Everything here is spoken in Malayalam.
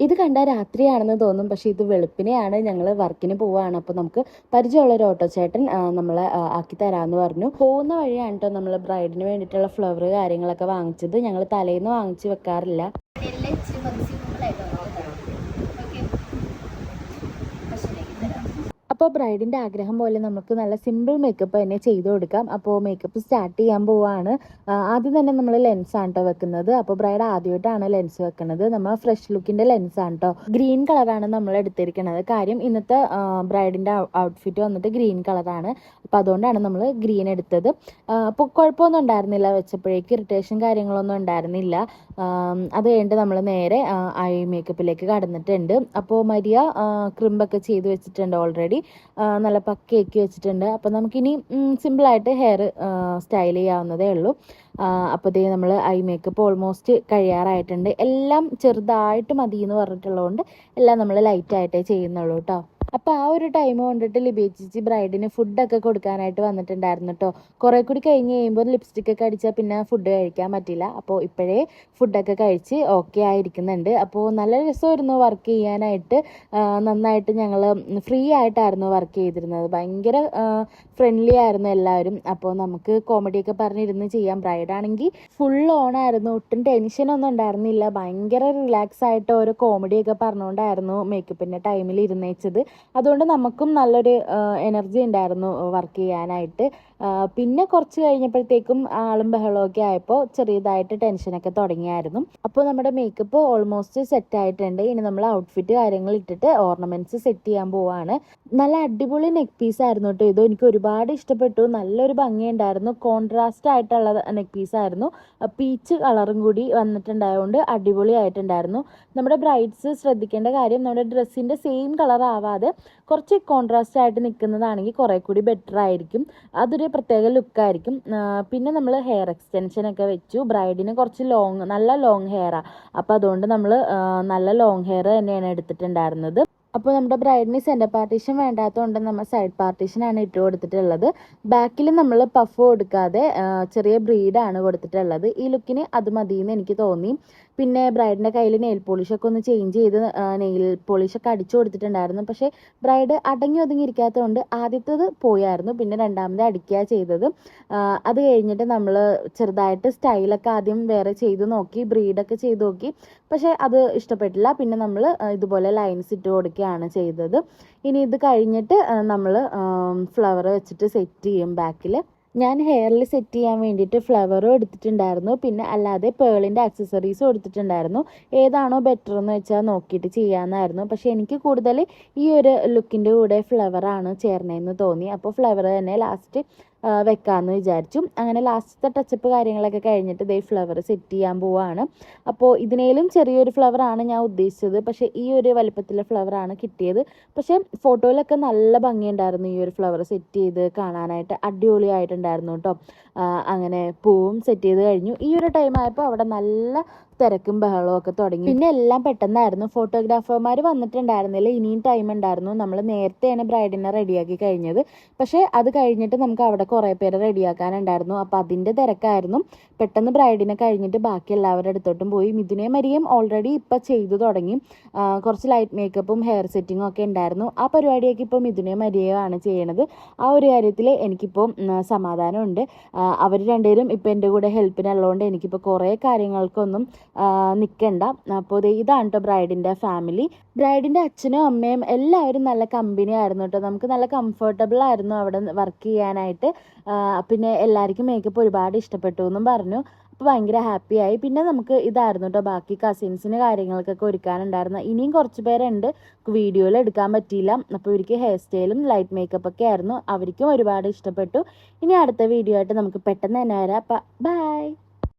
ഇത് കണ്ടാൽ രാത്രിയാണെന്ന് തോന്നും, പക്ഷേ ഇത് വെളുപ്പിനെയാണ്. ഞങ്ങൾ വർക്കിന് പോവുകയാണ്. അപ്പോൾ നമുക്ക് പരിചയമുള്ളൊരു ഓട്ടോ ചേട്ടൻ നമ്മളെ ആക്കി തരാമെന്ന് പറഞ്ഞു. പോകുന്ന വഴിയാണ് കേട്ടോ നമ്മൾ ബ്രൈഡിന് വേണ്ടിയിട്ടുള്ള ഫ്ലവർ കാര്യങ്ങളൊക്കെ വാങ്ങിച്ചത്. ഞങ്ങൾ തലേന്ന് വാങ്ങിച്ച് വെക്കാറില്ല. അപ്പോൾ ബ്രൈഡിൻ്റെ ആഗ്രഹം പോലെ നമുക്ക് നല്ല സിമ്പിൾ മേക്കപ്പ് തന്നെ ചെയ്ത് കൊടുക്കാം. അപ്പോൾ മേക്കപ്പ് സ്റ്റാർട്ട് ചെയ്യാൻ പോവാണ്. ആദ്യം തന്നെ നമ്മൾ ലെൻസാണ് കേട്ടോ വെക്കുന്നത്. അപ്പോൾ ബ്രൈഡ് ആദ്യമായിട്ടാണ് ലെൻസ് വെക്കുന്നത്. നമ്മൾ ഫ്രഷ് ലുക്കിൻ്റെ ലെൻസാണ് കേട്ടോ. ഗ്രീൻ കളറാണ് നമ്മൾ എടുത്തിരിക്കുന്നത്. കാര്യം ഇന്നത്തെ ബ്രൈഡിൻ്റെ ഔട്ട്ഫിറ്റ് വന്നിട്ട് ഗ്രീൻ കളറാണ്. അപ്പോൾ അതുകൊണ്ടാണ് നമ്മൾ ഗ്രീൻ എടുത്തത്. അപ്പോൾ കുഴപ്പമൊന്നും ഉണ്ടായിരുന്നില്ല, വെച്ചപ്പോഴേക്ക് ഇറിറ്റേഷൻ കാര്യങ്ങളൊന്നും ഉണ്ടായിരുന്നില്ല. അത് കഴിഞ്ഞിട്ട് നമ്മൾ നേരെ ഐ മേക്കപ്പിലേക്ക് കടന്നിട്ടുണ്ട്. അപ്പോൾ മരിയ ക്രിമ്പൊക്കെ ചെയ്ത് വെച്ചിട്ടുണ്ട് ഓൾറെഡി. നല്ല പക്കയാക്കി വെച്ചിട്ടുണ്ട്. അപ്പോൾ നമുക്കിനി സിമ്പിളായിട്ട് ഹെയർ സ്റ്റൈൽ ചെയ്യാവുന്നതേ ഉള്ളൂ. അപ്പോൾ ഇതേ നമ്മൾ ഐ മേക്കപ്പ് ഓൾമോസ്റ്റ് കഴിയാറായിട്ടുണ്ട്. എല്ലാം ചെറുതായിട്ട് മതി എന്ന് പറഞ്ഞിട്ടുള്ളതുകൊണ്ട് എല്ലാം നമ്മൾ ലൈറ്റായിട്ടേ ചെയ്യുന്നുള്ളൂ കേട്ടോ. അപ്പോൾ ആ ഒരു ടൈം കൊണ്ടിട്ട് ലിബി ചേച്ചി ബ്രൈഡിന് ഫുഡൊക്കെ കൊടുക്കാനായിട്ട് വന്നിട്ടുണ്ടായിരുന്നു കേട്ടോ. കുറേ കൂടി കഴിഞ്ഞ് കഴിയുമ്പോൾ ലിപ്സ്റ്റിക്കൊക്കെ അടിച്ചാൽ പിന്നെ ഫുഡ് കഴിക്കാൻ പറ്റില്ല. അപ്പോൾ ഇപ്പോഴേ ഫുഡൊക്കെ കഴിച്ച് ഓക്കെ ആയിരിക്കുന്നുണ്ട്. അപ്പോൾ നല്ല രസമായിരുന്നു വർക്ക് ചെയ്യാനായിട്ട്. നന്നായിട്ട് ഞങ്ങൾ ഫ്രീ ആയിട്ടായിരുന്നു വർക്ക് ചെയ്തിരുന്നത്. ഭയങ്കര ഫ്രണ്ട്ലി ആയിരുന്നു എല്ലാവരും. അപ്പോൾ നമുക്ക് കോമഡിയൊക്കെ പറഞ്ഞിരുന്ന് ചെയ്യാം. ബ്രൈഡാണെങ്കിൽ ഫുൾ ഓണായിരുന്നു, ഒട്ടും ടെൻഷനൊന്നും ഉണ്ടായിരുന്നില്ല. ഭയങ്കര റിലാക്സ് ആയിട്ട് ഓരോ കോമഡിയൊക്കെ പറഞ്ഞുകൊണ്ടായിരുന്നു മേക്കപ്പിൻ്റെ ടൈമിൽ ഇരുന്നേച്ചത്. അതുകൊണ്ട് നമുക്കും നല്ലൊരു എനർജി ഉണ്ടായിരുന്നു വർക്ക് ചെയ്യാനായിട്ട്. പിന്നെ കുറച്ച് കഴിഞ്ഞപ്പോഴത്തേക്കും ആളും ബഹളമൊക്കെ ആയപ്പോൾ ചെറിയതായിട്ട് ടെൻഷനൊക്കെ തുടങ്ങിയായിരുന്നു. അപ്പോൾ നമ്മുടെ മേക്കപ്പ് ഓൾമോസ്റ്റ് സെറ്റ് ആയിട്ടുണ്ട്. ഇനി നമ്മൾ ഔട്ട്ഫിറ്റ് കാര്യങ്ങൾ ഇട്ടിട്ട് ഓർണമെന്റ്സ് സെറ്റ് ചെയ്യാൻ പോവാണ്. നല്ല അടിപൊളി നെക്ക് പീസ് ആയിരുന്നു കേട്ടോ. ഇത് എനിക്ക് ഒരുപാട് ഇഷ്ടപ്പെട്ടു. നല്ലൊരു ഭംഗിയുണ്ടായിരുന്നു. കോൺട്രാസ്റ്റ് ആയിട്ടുള്ള നെക്ക് പീസ് ആയിരുന്നു. പീച്ച് കളറും കൂടി വന്നിട്ടുണ്ടായതുകൊണ്ട് അടിപൊളിയായിട്ടുണ്ടായിരുന്നു. നമ്മുടെ ബ്രൈഡ്സ് ശ്രദ്ധിക്കേണ്ട കാര്യം, നമ്മുടെ ഡ്രസ്സിൻ്റെ സെയിം കളർ ആവാതെ കുറച്ച് കോൺട്രാസ്റ്റ് ആയിട്ട് നിൽക്കുന്നതാണെങ്കിൽ കുറേ കൂടി ബെറ്റർ ആയിരിക്കും. അതൊരു പ്രത്യേക ലുക്കായിരിക്കും. പിന്നെ നമ്മൾ ഹെയർ എക്സ്റ്റൻഷനൊക്കെ വെച്ചു. ബ്രൈഡിന് കുറച്ച് നല്ല ലോങ് ഹെയറാണ്. അപ്പോൾ അതുകൊണ്ട് നമ്മൾ നല്ല ലോങ് ഹെയർ തന്നെയാണ് എടുത്തിട്ടുണ്ടായിരുന്നത്. അപ്പോൾ നമ്മുടെ ബ്രൈഡിന് സെൻറ്റർ പാർട്ടീഷൻ വേണ്ടാത്തതുകൊണ്ട് നമ്മൾ സൈഡ് പാർട്ടീഷനാണ് ഇട്ട് കൊടുത്തിട്ടുള്ളത്. ബാക്കിൽ നമ്മൾ പഫ് കൊടുക്കാതെ ചെറിയ ബ്രീഡാണ് കൊടുത്തിട്ടുള്ളത്. ഈ ലുക്കിന് അത് മതിയെന്ന് എനിക്ക് തോന്നി. പിന്നെ ബ്രൈഡിൻ്റെ കയ്യിൽ നെയിൽ പോളിഷൊക്കെ ഒന്ന് ചേഞ്ച് ചെയ്ത് നെയിൽ പോളിഷൊക്കെ അടിച്ചു കൊടുത്തിട്ടുണ്ടായിരുന്നു. പക്ഷേ ബ്രൈഡ് അടങ്ങി ഒതുങ്ങിയിരിക്കാത്തതുകൊണ്ട് ആദ്യത്തേത് പോയായിരുന്നു, പിന്നെ രണ്ടാമത് അടിക്കുക ചെയ്തത്. അത് കഴിഞ്ഞിട്ട് നമ്മൾ ചെറുതായിട്ട് സ്റ്റൈലൊക്കെ ആദ്യം വേറെ ചെയ്ത് നോക്കി, ബ്രീഡൊക്കെ ചെയ്ത് നോക്കി. പക്ഷേ അത് ഇഷ്ടപ്പെട്ടില്ല. പിന്നെ നമ്മൾ ഇതുപോലെ ലൈൻസ് ഇട്ട് കൊടുക്കുകയാണ് ചെയ്തത്. ഇനി ഇത് കഴിഞ്ഞിട്ട് നമ്മൾ ഫ്ലവർ വെച്ചിട്ട് സെറ്റ് ചെയ്യും ബാക്കിൽ. ഞാൻ ഹെയറിൽ സെറ്റ് ചെയ്യാൻ വേണ്ടിയിട്ട് ഫ്ലവറും എടുത്തിട്ടുണ്ടായിരുന്നു. പിന്നെ അല്ലാതെ പേളിൻ്റെ ആക്സസറീസും എടുത്തിട്ടുണ്ടായിരുന്നു. ഏതാണോ ബെറ്റർ എന്ന് വെച്ചാൽ നോക്കിയിട്ട് ചെയ്യാമെന്നായിരുന്നു. പക്ഷേ എനിക്ക് കൂടുതൽ ഈ ഒരു ലുക്കിൻ്റെ കൂടെ ഫ്ലവറാണ് ചേർന്നതെന്ന് തോന്നി. അപ്പോൾ ഫ്ലവർ തന്നെ ലാസ്റ്റ് വെക്കാമെന്ന് വിചാരിച്ചു. അങ്ങനെ ലാസ്റ്റത്തെ ടച്ചപ്പ് കാര്യങ്ങളൊക്കെ കഴിഞ്ഞിട്ട് ഇതേ ഫ്ലവർ സെറ്റ് ചെയ്യാൻ പോവുകയാണ്. അപ്പോൾ ഇതിനേലും ചെറിയൊരു ഫ്ലവറാണ് ഞാൻ ഉദ്ദേശിച്ചത്. പക്ഷേ ഈ ഒരു വലിപ്പത്തിലെ ഫ്ലവറാണ് കിട്ടിയത്. പക്ഷേ ഫോട്ടോയിലൊക്കെ നല്ല ഭംഗിയുണ്ടായിരുന്നു. ഈ ഒരു ഫ്ലവർ സെറ്റ് ചെയ്ത് കാണാനായിട്ട് അടിപൊളിയായിട്ടുണ്ടായിരുന്നു കേട്ടോ. അങ്ങനെ പൂവും സെറ്റ് ചെയ്ത് കഴിഞ്ഞു. ഈ ഒരു ടൈം ആയപ്പോൾ അവിടെ നല്ല തിരക്കും ബഹളവും ഒക്കെ തുടങ്ങി. പിന്നെ എല്ലാം പെട്ടെന്നായിരുന്നു. ഫോട്ടോഗ്രാഫർമാർ വന്നിട്ടുണ്ടായിരുന്നില്ല, ഇനിയും ടൈം ഉണ്ടായിരുന്നു. നമ്മൾ നേരത്തെയാണ് ബ്രൈഡിനെ റെഡിയാക്കി കഴിഞ്ഞത്. പക്ഷേ അത് കഴിഞ്ഞിട്ട് നമുക്ക് അവിടെ കുറേ പേര് റെഡിയാക്കാനുണ്ടായിരുന്നു. അപ്പോൾ അതിൻ്റെ തിരക്കായിരുന്നു. പെട്ടെന്ന് ബ്രൈഡിനെ കഴിഞ്ഞിട്ട് ബാക്കി എല്ലാവരുടെ അടുത്തോട്ടും പോയി. മിഥുനയും മരിയയും ഓൾറെഡി ഇപ്പം ചെയ്തു തുടങ്ങി. കുറച്ച് ലൈറ്റ് മേക്കപ്പും ഹെയർ സെറ്റിങ്ങും ഒക്കെ ഉണ്ടായിരുന്നു. ആ പരിപാടിയൊക്കെ ഇപ്പോൾ മിഥുനയും മരിയയും ആണ് ചെയ്യണത്. ആ ഒരു കാര്യത്തിൽ എനിക്കിപ്പോൾ സമാധാനമുണ്ട്. അവർ രണ്ടുപേരും ഇപ്പോൾ എൻ്റെ കൂടെ ഹെൽപ്പിനുള്ളതുകൊണ്ട് എനിക്കിപ്പോൾ കുറേ കാര്യങ്ങൾക്കൊന്നും നിൽക്കണ്ട. അപ്പോൾ ഇതാണ് കേട്ടോ ബ്രൈഡിൻ്റെ ഫാമിലി. ബ്രൈഡിൻ്റെ അച്ഛനും അമ്മയും എല്ലാവരും നല്ല കമ്പനി ആയിരുന്നു കേട്ടോ. നമുക്ക് നല്ല കംഫർട്ടബിൾ ആയിരുന്നു അവിടെ വർക്ക് ചെയ്യാനായിട്ട്. പിന്നെ എല്ലാവർക്കും മേക്കപ്പ് ഒരുപാട് ഇഷ്ടപ്പെട്ടു എന്നും പറഞ്ഞു. അപ്പോൾ ഭയങ്കര ഹാപ്പിയായി. പിന്നെ നമുക്ക് ഇതായിരുന്നു കേട്ടോ ബാക്കി കസിൻസിന് കാര്യങ്ങൾക്കൊക്കെ ഒരുക്കാനുണ്ടായിരുന്നു. ഇനിയും കുറച്ച് പേരുണ്ട്, വീഡിയോയിൽ എടുക്കാൻ പറ്റിയില്ല. അപ്പോൾ ഇവർക്ക് ഹെയർ സ്റ്റൈലും ലൈറ്റ് മേക്കപ്പൊക്കെ ആയിരുന്നു. അവർക്കും ഒരുപാട് ഇഷ്ടപ്പെട്ടു. ഇനി അടുത്ത വീഡിയോ ആയിട്ട് നമുക്ക് പെട്ടെന്ന് തന്നെ വരാം. ബൈ.